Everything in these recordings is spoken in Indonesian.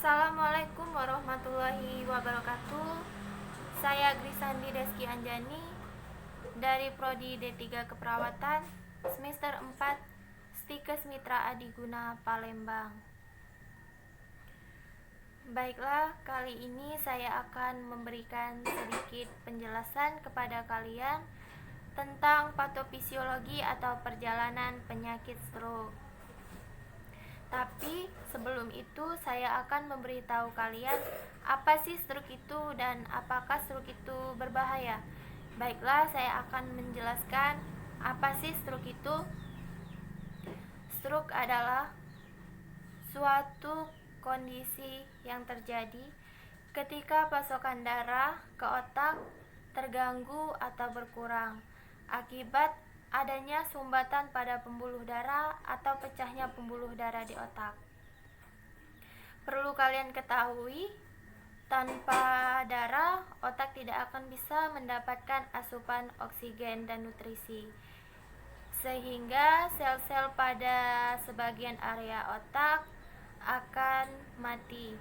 Assalamualaikum warahmatullahi wabarakatuh. Saya Grisandi Deski Anjani dari Prodi D3 Keperawatan semester 4 Stikes Mitra Adiguna Palembang. Baiklah, kali ini saya akan memberikan sedikit penjelasan kepada kalian tentang patofisiologi atau perjalanan penyakit stroke. Tapi sebelum itu saya akan memberitahu kalian apa sih stroke itu dan apakah stroke itu berbahaya. Baiklah, saya akan menjelaskan apa sih stroke itu. Stroke adalah suatu kondisi yang terjadi ketika pasokan darah ke otak terganggu atau berkurang akibat adanya sumbatan pada pembuluh darah atau pecahnya pembuluh darah di otak. Perlu kalian ketahui, tanpa darah, otak tidak akan bisa mendapatkan asupan oksigen dan nutrisi, sehingga sel-sel pada sebagian area otak akan mati.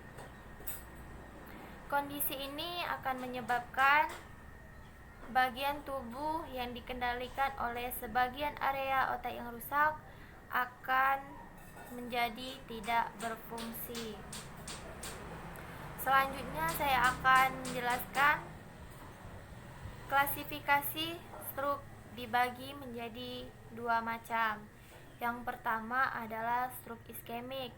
Kondisi ini akan menyebabkan bagian tubuh yang dikendalikan oleh sebagian area otak yang rusak akan menjadi tidak berfungsi. Selanjutnya saya akan menjelaskan klasifikasi stroke dibagi menjadi dua macam. Yang pertama adalah stroke iskemik.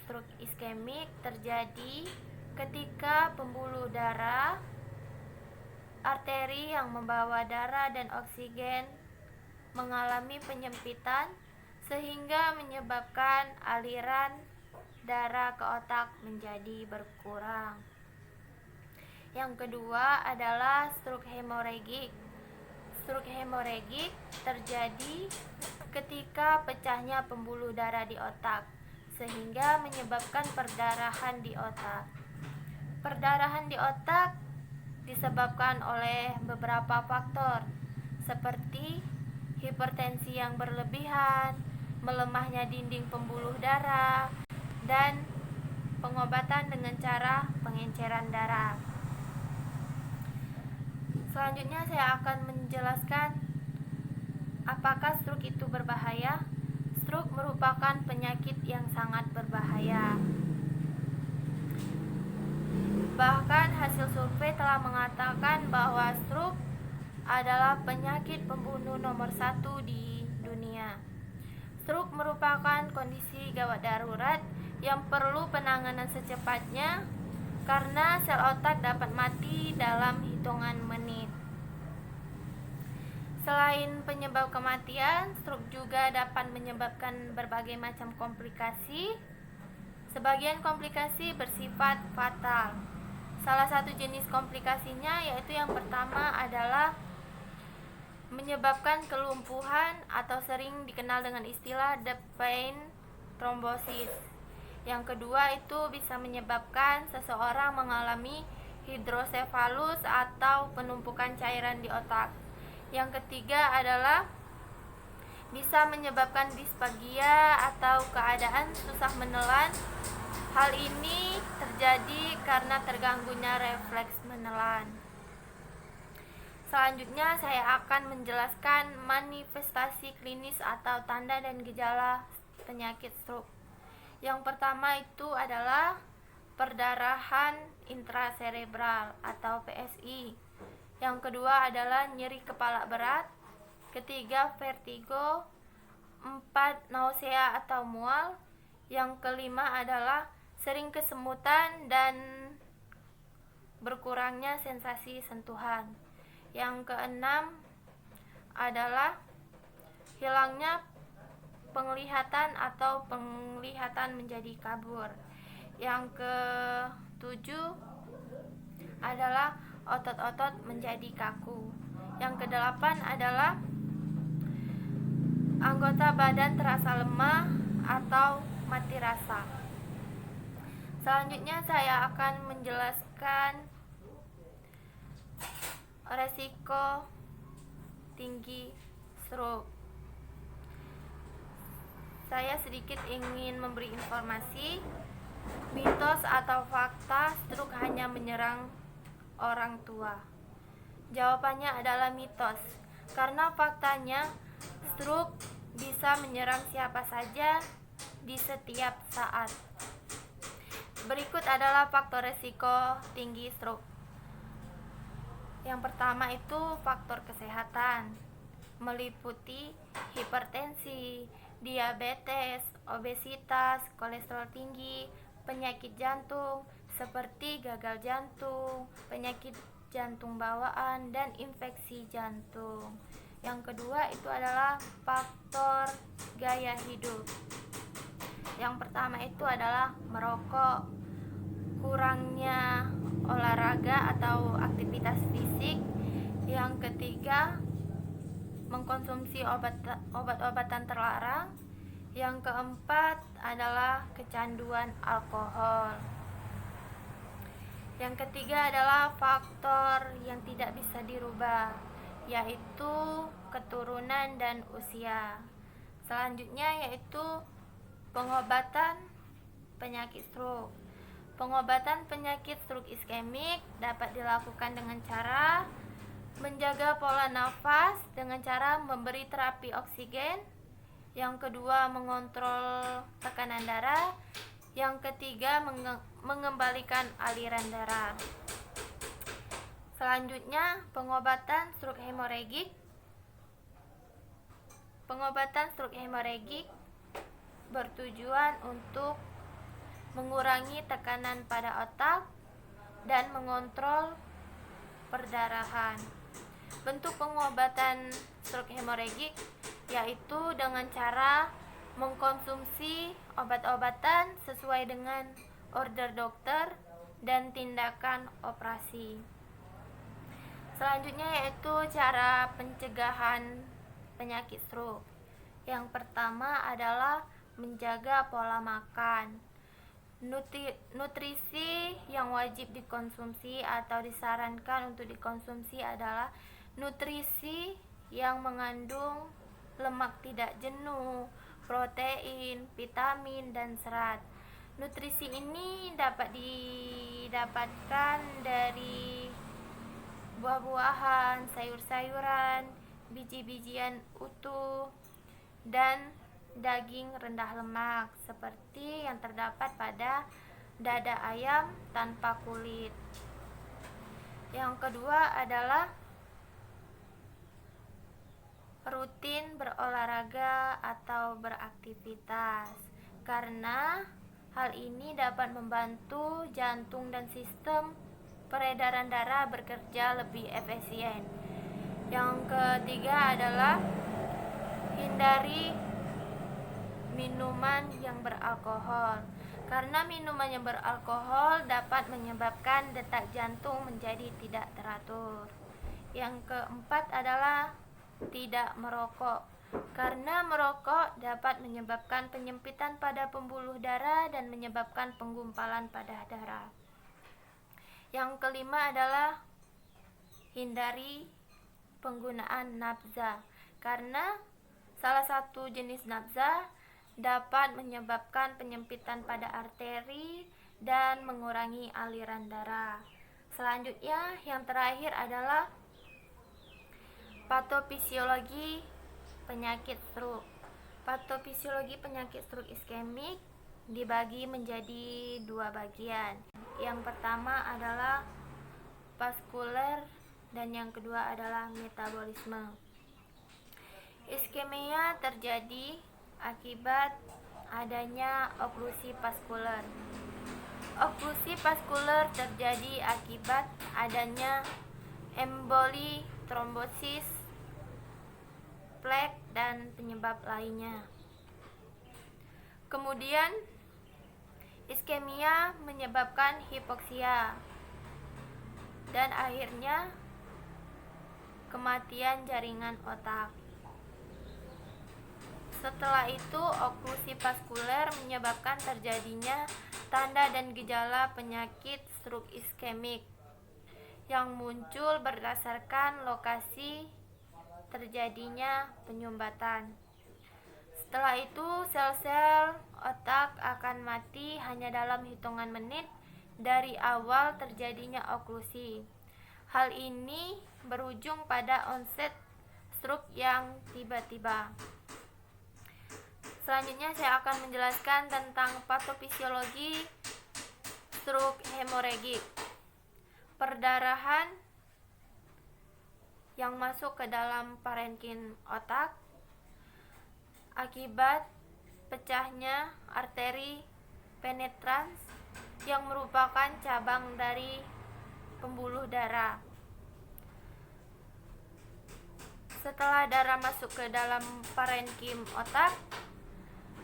Stroke iskemik terjadi ketika pembuluh darah, arteri yang membawa darah dan oksigen mengalami penyempitan sehingga menyebabkan aliran darah ke otak menjadi berkurang. Yang kedua adalah stroke hemoragik. Stroke hemoragik terjadi ketika pecahnya pembuluh darah di otak sehingga menyebabkan perdarahan di otak. Perdarahan di otak disebabkan oleh beberapa faktor seperti hipertensi yang berlebihan, melemahnya dinding pembuluh darah, dan pengobatan dengan cara pengenceran darah. Selanjutnya saya akan menjelaskan apakah stroke itu berbahaya. Stroke merupakan penyakit yang sangat berbahaya. Bahkan hasil survei telah mengatakan bahwa stroke adalah penyakit pembunuh nomor 1 di dunia. Stroke merupakan kondisi gawat darurat yang perlu penanganan secepatnya karena sel otak dapat mati dalam hitungan menit. Selain penyebab kematian, stroke juga dapat menyebabkan berbagai macam komplikasi. Sebagian komplikasi bersifat fatal. Salah satu jenis komplikasinya yaitu yang pertama adalah menyebabkan kelumpuhan atau sering dikenal dengan istilah deep vein thrombosis. Yang kedua itu bisa menyebabkan seseorang mengalami hidrosefalus atau penumpukan cairan di otak. Yang ketiga adalah bisa menyebabkan disfagia atau keadaan susah menelan. Hal ini terjadi karena terganggunya refleks menelan. Selanjutnya saya akan menjelaskan manifestasi klinis atau tanda dan gejala penyakit stroke. Yang pertama itu adalah perdarahan intraserebral atau PSI. Yang kedua adalah nyeri kepala berat. Ketiga, vertigo. 4, nausea atau mual. Yang kelima adalah sering kesemutan dan berkurangnya sensasi sentuhan. Yang keenam adalah hilangnya penglihatan atau penglihatan menjadi kabur. Yang ketujuh adalah otot-otot menjadi kaku. Yang kedelapan adalah anggota badan terasa lemah atau mati rasa. Selanjutnya saya akan menjelaskan resiko tinggi stroke. Saya sedikit ingin memberi informasi Mitos atau fakta stroke hanya menyerang orang tua? Jawabannya adalah mitos, karena faktanya stroke bisa menyerang siapa saja di setiap saat. Berikut adalah faktor resiko tinggi stroke. Yang pertama itu faktor kesehatan, meliputi hipertensi, diabetes, obesitas, kolesterol tinggi, penyakit jantung seperti gagal jantung, penyakit jantung bawaan, dan infeksi jantung. Yang kedua itu adalah faktor gaya hidup. Yang pertama itu adalah merokok, kurangnya olahraga atau aktivitas fisik. Yang ketiga, mengkonsumsi obat-obatan terlarang. Yang keempat adalah kecanduan alkohol. Yang ketiga adalah faktor yang tidak bisa dirubah, yaitu keturunan dan usia. Selanjutnya yaitu pengobatan penyakit stroke. Pengobatan penyakit stroke iskemik dapat dilakukan dengan cara menjaga pola nafas dengan cara memberi terapi oksigen. Yang kedua, mengontrol tekanan darah. Yang ketiga, mengembalikan aliran darah. Selanjutnya, pengobatan stroke hemoragik. Pengobatan stroke hemoragik bertujuan untuk mengurangi tekanan pada otak dan mengontrol perdarahan. Bentuk pengobatan stroke hemoragik yaitu dengan cara mengkonsumsi obat-obatan sesuai dengan order dokter dan tindakan operasi. Selanjutnya yaitu cara pencegahan penyakit stroke. Yang pertama adalah menjaga pola makan. Nutrisi yang wajib dikonsumsi atau disarankan untuk dikonsumsi adalah nutrisi yang mengandung lemak tidak jenuh, protein, vitamin, dan serat. Nutrisi ini dapat didapatkan dari buah-buahan, sayur-sayuran, biji-bijian utuh, dan daging rendah lemak seperti yang terdapat pada dada ayam tanpa kulit. Yang kedua adalah rutin berolahraga atau beraktivitas, karena hal ini dapat membantu jantung dan sistem peredaran darah bekerja lebih efisien. Yang ketiga adalah hindari minuman yang beralkohol, karena minuman yang beralkohol dapat menyebabkan detak jantung menjadi tidak teratur. Yang keempat adalah tidak merokok, karena merokok dapat menyebabkan penyempitan pada pembuluh darah dan menyebabkan penggumpalan pada darah. Yang kelima adalah hindari penggunaan nafza, karena salah satu jenis nafza dapat menyebabkan penyempitan pada arteri dan mengurangi aliran darah. Selanjutnya, yang terakhir adalah patofisiologi penyakit stroke. Patofisiologi penyakit stroke iskemik dibagi menjadi dua bagian. Yang pertama adalah vaskuler dan yang kedua adalah metabolisme. Iskemia terjadi akibat adanya oklusi vaskuler. Oklusi vaskuler terjadi akibat adanya emboli, trombosis, plak, dan penyebab lainnya. Kemudian iskemia menyebabkan hipoksia dan akhirnya kematian jaringan otak. Setelah itu, oklusi vaskuler menyebabkan terjadinya tanda dan gejala penyakit stroke iskemik yang muncul berdasarkan lokasi terjadinya penyumbatan. Setelah itu, sel-sel otak akan mati hanya dalam hitungan menit dari awal terjadinya oklusi. Hal ini berujung pada onset stroke yang tiba-tiba. Selanjutnya saya akan menjelaskan tentang patofisiologi stroke hemoragik. Perdarahan yang masuk ke dalam parenkim otak akibat pecahnya arteri penetrans yang merupakan cabang dari pembuluh darah. Setelah darah masuk ke dalam parenkim otak,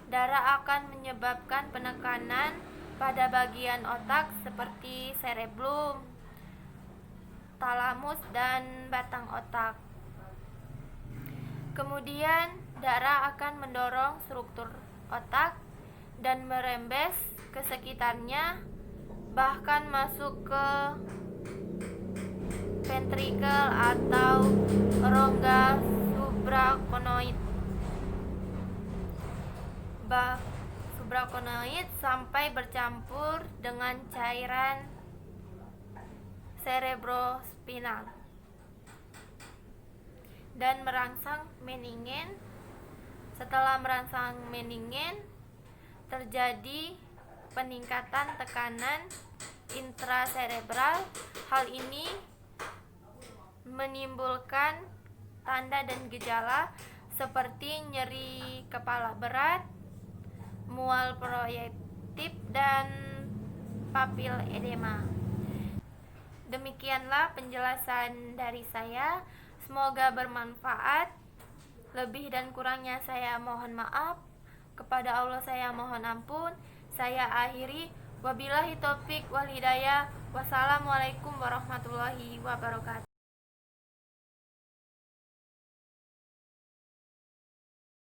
darah akan menyebabkan penekanan pada bagian otak seperti cerebellum, talamus, dan batang otak. Kemudian darah akan mendorong struktur otak dan merembes ke sekitarnya, bahkan masuk ke ventrikel atau rongga suprakonoid sampai bercampur dengan cairan cerebrospinal dan merangsang meningen. Setelah merangsang meningen, terjadi peningkatan tekanan intracerebral. Hal ini menimbulkan tanda dan gejala seperti nyeri kepala berat, mual proyektif, dan papil edema. Demikianlah penjelasan dari saya. Semoga bermanfaat. Lebih dan kurangnya saya mohon maaf. Kepada Allah saya mohon ampun. Saya akhiri. Wabillahi taufik wal hidayah. Wassalamualaikum warahmatullahi wabarakatuh.